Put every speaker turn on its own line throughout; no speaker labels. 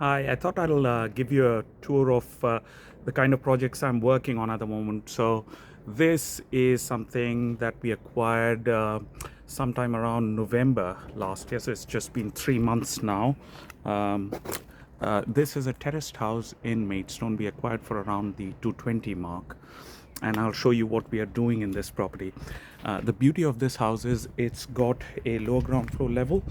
Hi, I thought I'll give you a tour of the kind of projects I'm working on at the moment. So, this is something that we acquired sometime around November last year. So, it's just been 3 months now. Um, this is a terraced house in Maidstone. We acquired for around the 220 mark, and I'll show you what we are doing in this property. The beauty of this house is it's got a lower ground floor level,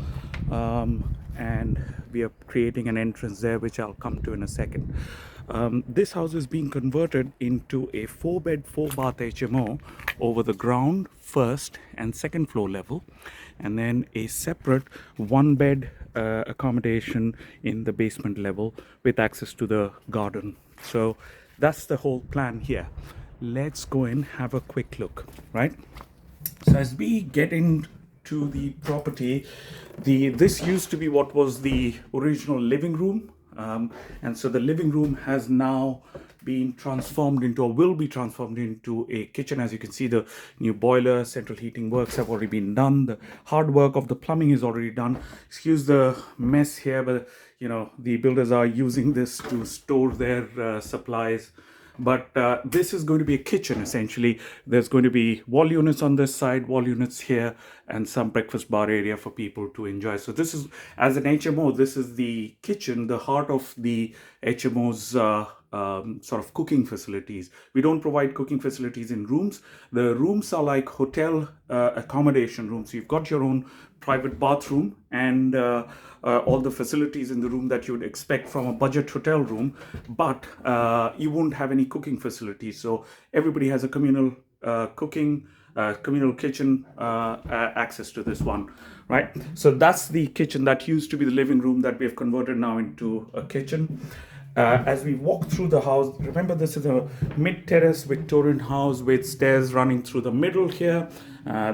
and we are creating an entrance there, which I'll come to in a second. This house is being converted into a 4 bed 4 bath HMO over the ground first and second floor level, and then a separate 1 bed accommodation in the basement level with access to the garden. So that's the whole plan here. Let's go and have a quick look, right? So as we get into the property, the this used to be what was the original living room, and so the living room has now been transformed into, or will be transformed into, a kitchen. As you can see, the new boiler, central heating works have already been done. The hard work of the plumbing is already done. Excuse the mess here, but the builders are using this to store their supplies. But this is going to be a kitchen essentially. There's going to be wall units on this side, wall units here, and some breakfast bar area for people to enjoy. So this is, as an HMO, this is the kitchen, the heart of the HMO's sort of cooking facilities. We don't provide cooking facilities in rooms. The rooms are like hotel accommodation rooms. So you've got your own private bathroom and all the facilities in the room that you would expect from a budget hotel room, but you won't have any cooking facilities. So everybody has a communal cooking, communal kitchen access to this one, right? So that's the kitchen that used to be the living room that we have converted now into a kitchen. As we walk through the house, remember this is a mid-terrace Victorian house with stairs running through the middle here.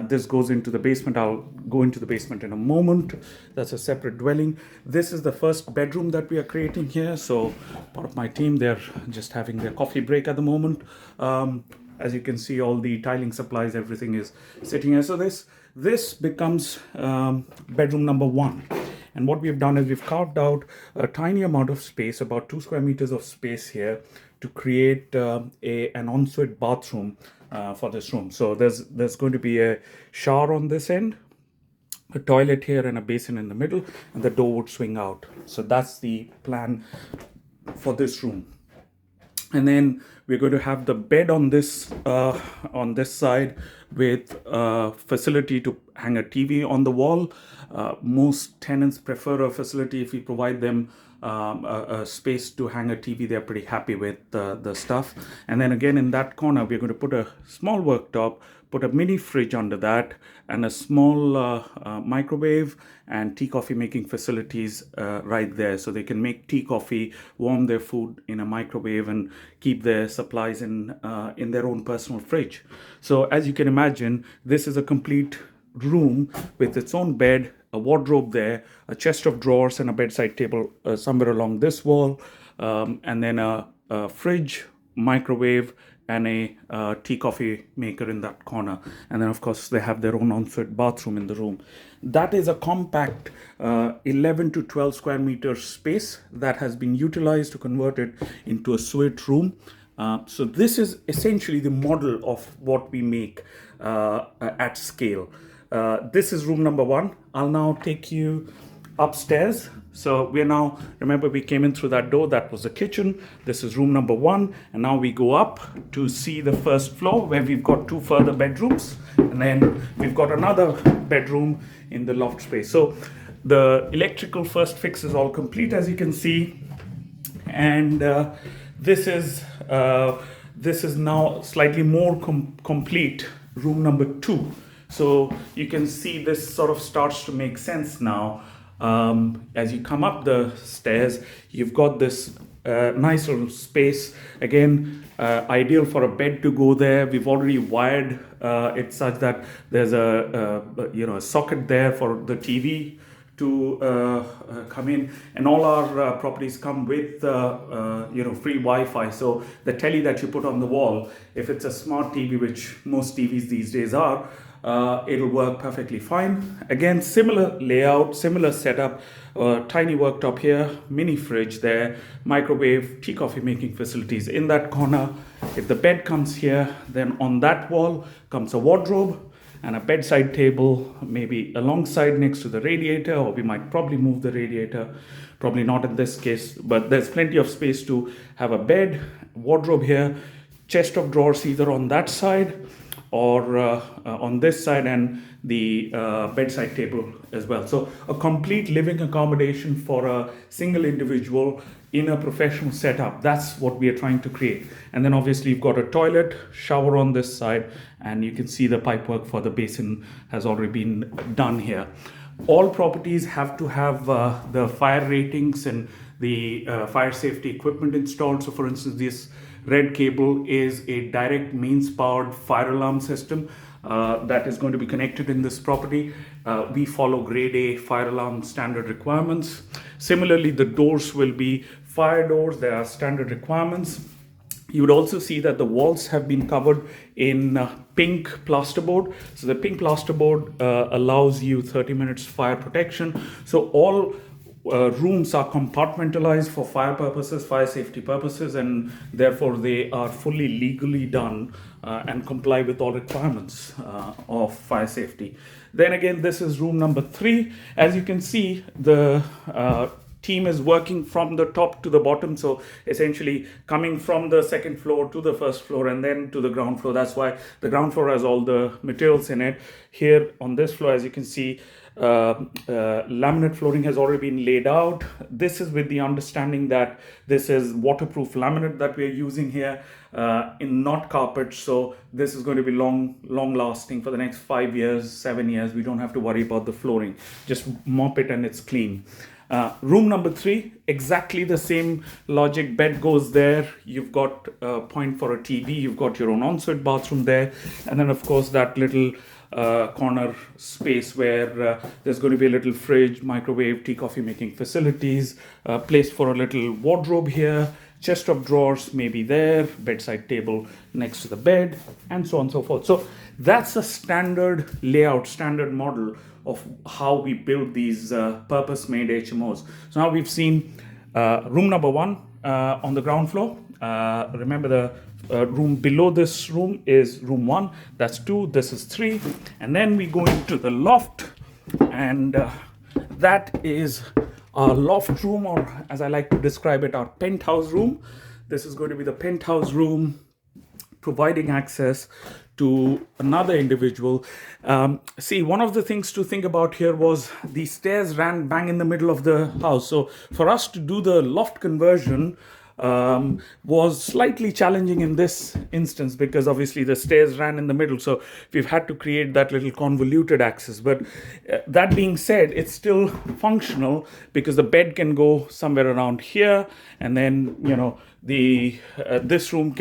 This goes into the basement. I'll go into the basement in a moment. That's a separate dwelling. This is the first bedroom that we are creating here. So part of my team, they're just having their coffee break at the moment. As you can see, all the tiling supplies, everything is sitting here. So this becomes bedroom number 1. And what we've done is we've carved out a tiny amount of space, about 2 square meters of space here, to create an ensuite bathroom for this room. So there's going to be a shower on this end, a toilet here, and a basin in the middle, and the door would swing out. So that's the plan for this room. And then we're going to have the bed on this side with facility to hang a TV on the wall. Most tenants prefer a facility. If we provide them a space to hang a TV, they're pretty happy with the stuff. And then again, in that corner, we're going to put a small worktop, put a mini fridge under that, and a small microwave and tea coffee making facilities right there, so they can make tea coffee, warm their food in a microwave, and keep their supplies in their own personal fridge. So as you can imagine, this is a complete room with its own bed, a wardrobe there, a chest of drawers, and a bedside table somewhere along this wall, and then a fridge, microwave, and a tea coffee maker in that corner. And then, of course, they have their own ensuite bathroom in the room. That is a compact 11 to 12 square meter space that has been utilized to convert it into a suite room. So this is essentially the model of what we make at scale. This is room number 1. I'll now take you upstairs. So we're now, remember, we came in through that door, that was the kitchen. This is room number 1, and now we go up to see the first floor, where we've got 2 further bedrooms, and then we've got another bedroom in the loft space. So the electrical first fix is all complete, as you can see, and this is now slightly more complete, room number 2. So you can see this sort of starts to make sense now. As you come up the stairs, you've got this nice little space. Again, ideal for a bed to go there. We've already wired it such that there's a socket there for the TV to come in, and all our properties come with free Wi-Fi. So the telly that you put on the wall, if it's a smart TV, which most TVs these days are, it'll work perfectly fine. Again, similar layout, similar setup, tiny worktop here, mini fridge there, microwave, tea coffee making facilities in that corner. If the bed comes here, then on that wall comes a wardrobe and a bedside table, maybe alongside next to the radiator, or we might probably move the radiator, probably not in this case, but there's plenty of space to have a bed, wardrobe here, chest of drawers either on that side or on this side, and the bedside table as well. So a complete living accommodation for a single individual in a professional setup. That's what we are trying to create. And then obviously you've got a toilet, shower on this side, and you can see the pipework for the basin has already been done here. All properties have to have the fire ratings and the fire safety equipment installed. So for instance, this red cable is a direct mains powered fire alarm system that is going to be connected in this property. We follow grade A fire alarm standard requirements. Similarly, the doors will be fire doors. There are standard requirements. You would also see that the walls have been covered in pink plasterboard. So the pink plasterboard allows you 30 minutes fire protection. So all rooms are compartmentalized for fire purposes, fire safety purposes, and therefore they are fully legally done and comply with all requirements of fire safety. Then again, this is room number 3. As you can see, the team is working from the top to the bottom, so essentially coming from the second floor to the first floor and then to the ground floor. That's why the ground floor has all the materials in it. Here on this floor, as you can see, laminate flooring has already been laid out. This is with the understanding that this is waterproof laminate that we are using here, in not carpet. So this is going to be long lasting for the next 5 years, 7 years. We don't have to worry about the flooring. Just mop it and it's clean. Room number 3, exactly the same logic. Bed goes there. You've got a point for a TV. You've got your own ensuite bathroom there. And then, of course, that little corner space where there's going to be a little fridge, microwave, tea, coffee making facilities, place for a little wardrobe here, chest of drawers maybe there, bedside table next to the bed, and so on and so forth. So that's a standard layout, standard model of how we build these purpose-made HMOs. So now we've seen room number 1 on the ground floor. Remember the room below this room is room 1. That's 2. This is 3. And then we go into the loft, and that is our loft room, or as I like to describe it, our penthouse room. This is going to be the penthouse room, providing access to another individual. See, one of the things to think about here was the stairs ran bang in the middle of the house. So for us to do the loft conversion was slightly challenging in this instance, because obviously the stairs ran in the middle, so we've had to create that little convoluted access. But that being said, it's still functional because the bed can go somewhere around here, and then the this room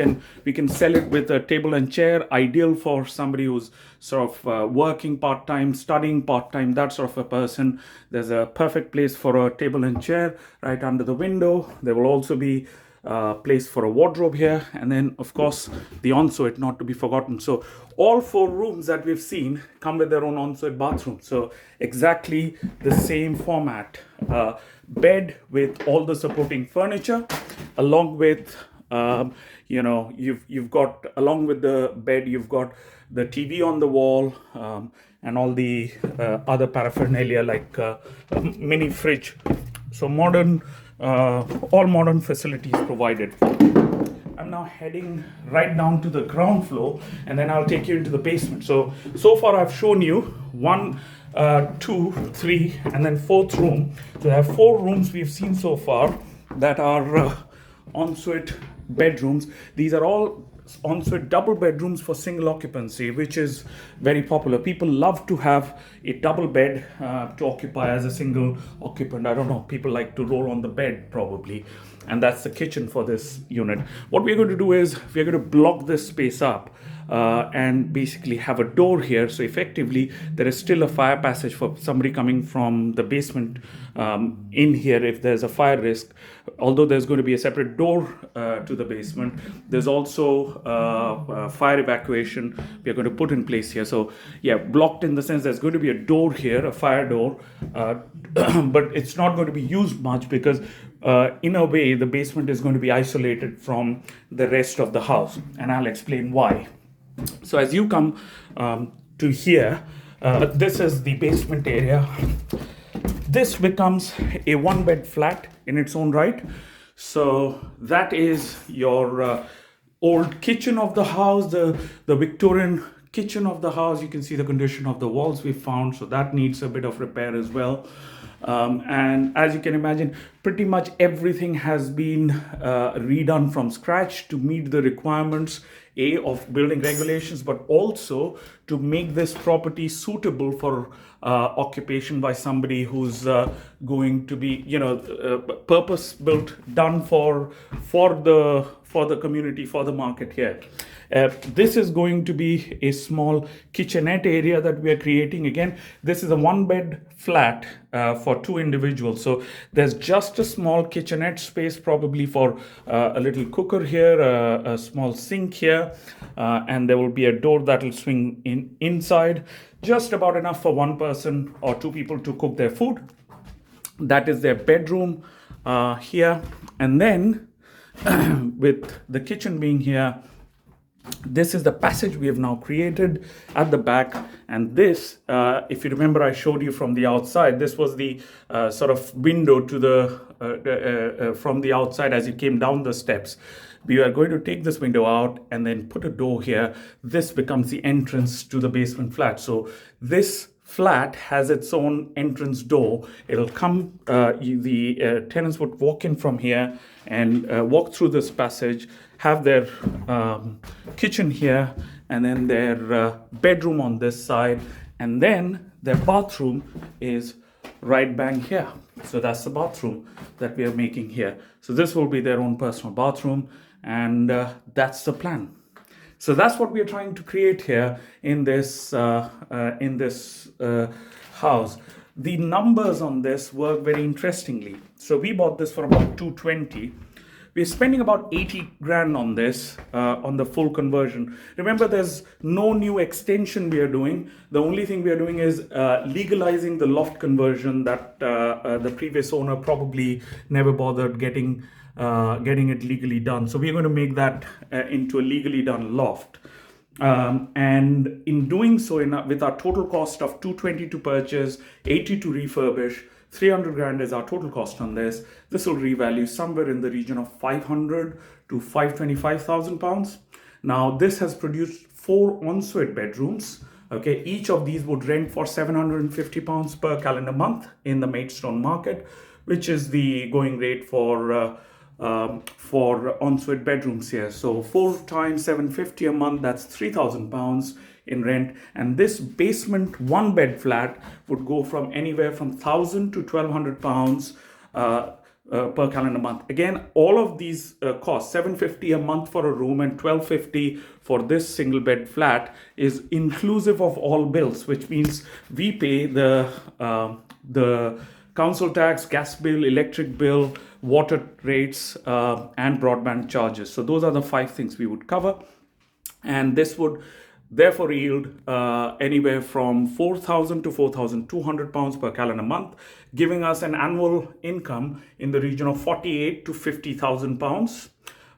we can sell it with a table and chair, ideal for somebody who's sort of working part-time, studying part-time, that sort of a person. There's a perfect place for a table and chair right under the window. There will also be place for a wardrobe here, and then of course the ensuite, not to be forgotten. So all 4 rooms that we've seen come with their own ensuite bathroom. So exactly the same format, bed with all the supporting furniture, along with you've got, along with the bed, you've got the TV on the wall, and all the other paraphernalia like mini fridge. So modern, all modern facilities provided. I'm now heading right down to the ground floor, and then I'll take you into the basement. So far I've shown you 1, 2, 3, and then 4th room. So I have 4 rooms we've seen so far that are ensuite bedrooms. These are all ensuite double bedrooms for single occupancy, which is very popular. People love to have a double bed to occupy as a single occupant. I don't know, people like to roll on the bed probably. and that's the kitchen for this unit. What we're going to do is we're going to block this space up and basically have a door here. So effectively, there is still a fire passage for somebody coming from the basement in here if there's a fire risk. Although there's going to be a separate door to the basement, there's also fire evacuation we are going to put in place here. So yeah, blocked in the sense there's going to be a door here, a fire door, but it's not going to be used much because in a way the basement is going to be isolated from the rest of the house, and I'll explain why. So as you come to here, this is the basement area. This becomes a one-bed flat in its own right. So that is your old kitchen of the house, the Victorian kitchen of the house. You can see the condition of the walls we found, so that needs a bit of repair as well. And as you can imagine, pretty much everything has been redone from scratch to meet the requirements of building regulations, but also to make this property suitable for occupation by somebody who's going to be, purpose built, done for the community, for the market here. This is going to be a small kitchenette area that we are creating. Again, this is a one-bed flat for two individuals. So there's just a small kitchenette space, probably for a little cooker here, a small sink here, and there will be a door that will swing inside, just about enough for one person or two people to cook their food. That is their bedroom here. And then with the kitchen being here, this is the passage we have now created at the back. And this, if you remember, I showed you from the outside, this was the sort of window to the from the outside as you came down the steps. We are going to take this window out and then put a door here. This becomes the entrance to the basement flat. So this flat has its own entrance door. It'll come, the tenants would walk in from here and walk through this passage, have their kitchen here, and then their bedroom on this side, and then their bathroom is right bang here. So that's the bathroom that we are making here. So this will be their own personal bathroom, and that's the plan. So that's what we are trying to create here in this house. The numbers on this work very interestingly. So we bought this for about 220. We're spending about 80 grand on this, on the full conversion. Remember, there's no new extension we are doing. The only thing we are doing is legalizing the loft conversion that the previous owner probably never bothered getting it legally done. So we're going to make that into a legally done loft. And in doing so, with our total cost of 220 to purchase, 80 to refurbish, 300 grand is our total cost on this. This will revalue somewhere in the region of 500 to 525,000 pounds. Now, this has produced 4 ensuite bedrooms. Okay, each of these would rent for 750 pounds per calendar month in the Maidstone market, which is the going rate for ensuite bedrooms here. So 4 times 750 a month, that's 3,000 pounds in rent. And this basement one bed flat would go from anywhere from 1,000 to 1,200 pounds per calendar month. Again, all of these costs, 750 a month for a room and 1,250 for this single bed flat, is inclusive of all bills, which means we pay the council tax, gas bill, electric bill, water rates, and broadband charges. So those are the 5 things we would cover. And this would therefore yield anywhere from 4,000 to 4,200 pounds per calendar month, giving us an annual income in the region of 48 to 50,000 pounds.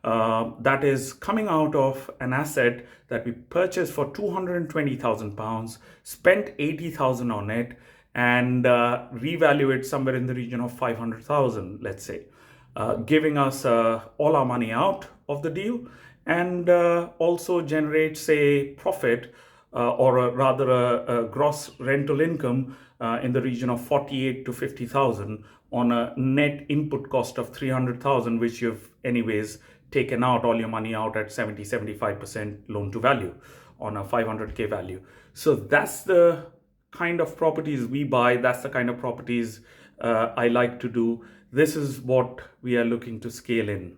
That is coming out of an asset that we purchased for 220,000 pounds, spent 80,000 on it, and revalue it somewhere in the region of 500,000, let's say, giving us all our money out of the deal, and also generates a profit or rather a gross rental income in the region of 48 to 50,000 on a net input cost of 300,000, which you've anyways taken out all your money out at 75% loan to value on a 500k value. So that's the kind of properties we buy. That's the kind of properties I like to do. This is what we are looking to scale in.